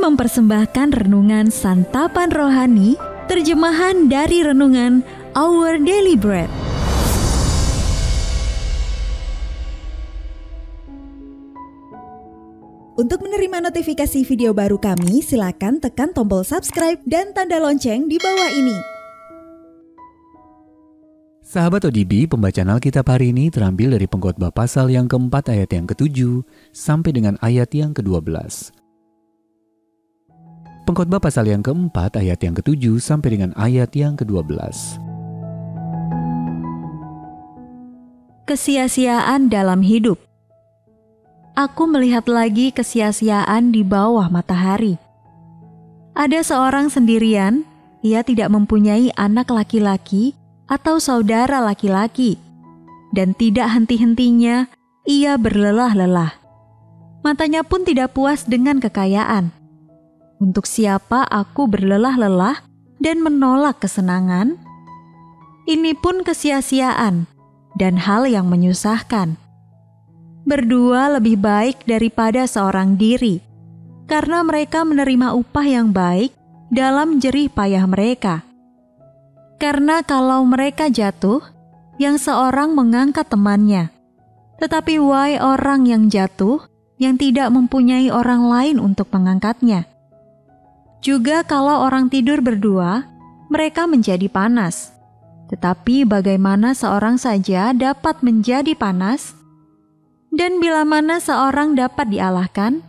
Kami mempersembahkan renungan santapan rohani, terjemahan dari renungan Our Daily Bread. Untuk menerima notifikasi video baru kami, silakan tekan tombol subscribe dan tanda lonceng di bawah ini. Sahabat ODB, pembacaan Alkitab hari ini terambil dari Pengkhotbah pasal yang keempat ayat yang ke-7 sampai dengan ayat yang ke-12. Pengkhotbah pasal yang keempat ayat yang ke-7 sampai dengan ayat yang ke-12. Kesia-siaan dalam hidup. Aku melihat lagi kesia-siaan di bawah matahari. Ada seorang sendirian, ia tidak mempunyai anak laki-laki atau saudara laki-laki, dan tidak henti-hentinya ia berlelah-lelah. Matanya pun tidak puas dengan kekayaan. Untuk siapa aku berlelah-lelah dan menolak kesenangan? Ini pun kesia-siaan dan hal yang menyusahkan. Berdua lebih baik daripada seorang diri, karena mereka menerima upah yang baik dalam jerih payah mereka. Karena kalau mereka jatuh, yang seorang mengangkat temannya. Tetapi wahai orang yang jatuh, yang tidak mempunyai orang lain untuk mengangkatnya. Juga kalau orang tidur berdua, mereka menjadi panas. Tetapi bagaimana seorang saja dapat menjadi panas? Dan bila mana seorang dapat dialahkan,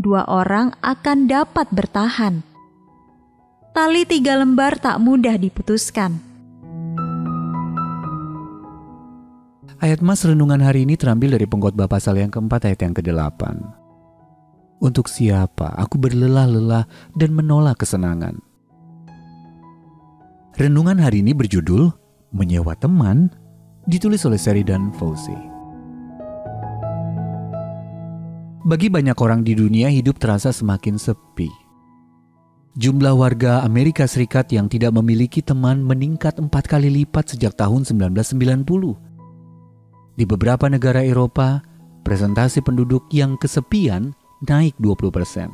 dua orang akan dapat bertahan. Tali 3 lembar tak mudah diputuskan. Ayat mas renungan hari ini terambil dari Pengkhotbah pasal yang keempat ayat yang ke-8. Untuk siapa aku berlelah-lelah dan menolak kesenangan. Renungan hari ini berjudul Menyewa Teman, ditulis oleh Sheridan Fauzi. Bagi banyak orang di dunia, hidup terasa semakin sepi. Jumlah warga Amerika Serikat yang tidak memiliki teman meningkat 4 kali lipat sejak tahun 1990. Di beberapa negara Eropa, presentasi penduduk yang kesepian naik 20%.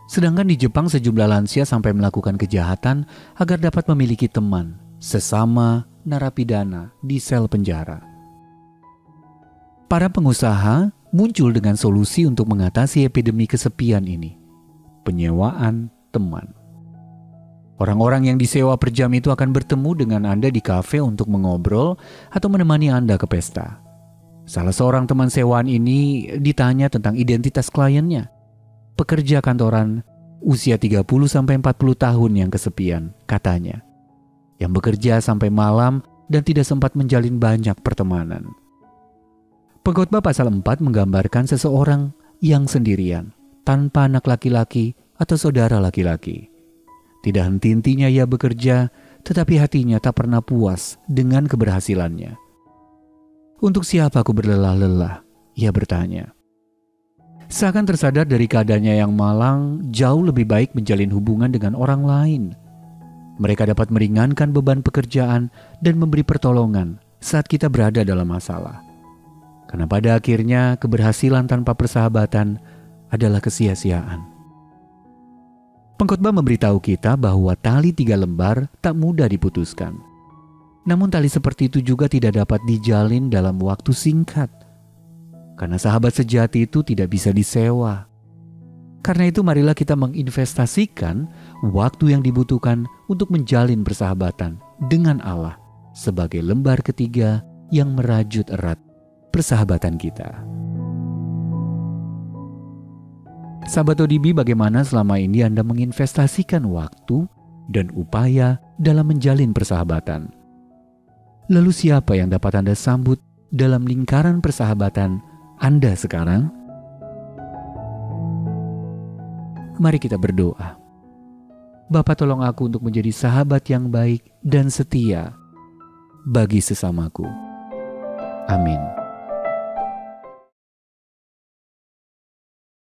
Sedangkan di Jepang sejumlah lansia sampai melakukan kejahatan agar dapat memiliki teman, sesama narapidana di sel penjara. Para pengusaha muncul dengan solusi untuk mengatasi epidemi kesepian ini. Penyewaan teman. Orang-orang yang disewa per jam itu akan bertemu dengan Anda di kafe untuk mengobrol atau menemani Anda ke pesta. Salah seorang teman sewaan ini ditanya tentang identitas kliennya. Pekerja kantoran usia 30-40 tahun yang kesepian, katanya. Yang bekerja sampai malam dan tidak sempat menjalin banyak pertemanan. Pengkhotbah pasal 4 menggambarkan seseorang yang sendirian, tanpa anak laki-laki atau saudara laki-laki. Tidak henti-hentinya ia bekerja, tetapi hatinya tak pernah puas dengan keberhasilannya. Untuk siapa aku berlelah-lelah? Ia bertanya. Seakan tersadar dari keadaannya yang malang, jauh lebih baik menjalin hubungan dengan orang lain. Mereka dapat meringankan beban pekerjaan dan memberi pertolongan saat kita berada dalam masalah. Karena pada akhirnya keberhasilan tanpa persahabatan adalah kesia-siaan. Pengkhotbah memberitahu kita bahwa tali 3 lembar tak mudah diputuskan. Namun tali seperti itu juga tidak dapat dijalin dalam waktu singkat. Karena sahabat sejati itu tidak bisa disewa. Karena itu marilah kita menginvestasikan waktu yang dibutuhkan untuk menjalin persahabatan dengan Allah sebagai lembar ketiga yang merajut erat persahabatan kita. Sahabat ODB, bagaimana selama ini Anda menginvestasikan waktu dan upaya dalam menjalin persahabatan? Lalu siapa yang dapat Anda sambut dalam lingkaran persahabatan Anda sekarang? Mari kita berdoa. Bapa, tolong aku untuk menjadi sahabat yang baik dan setia bagi sesamaku. Amin.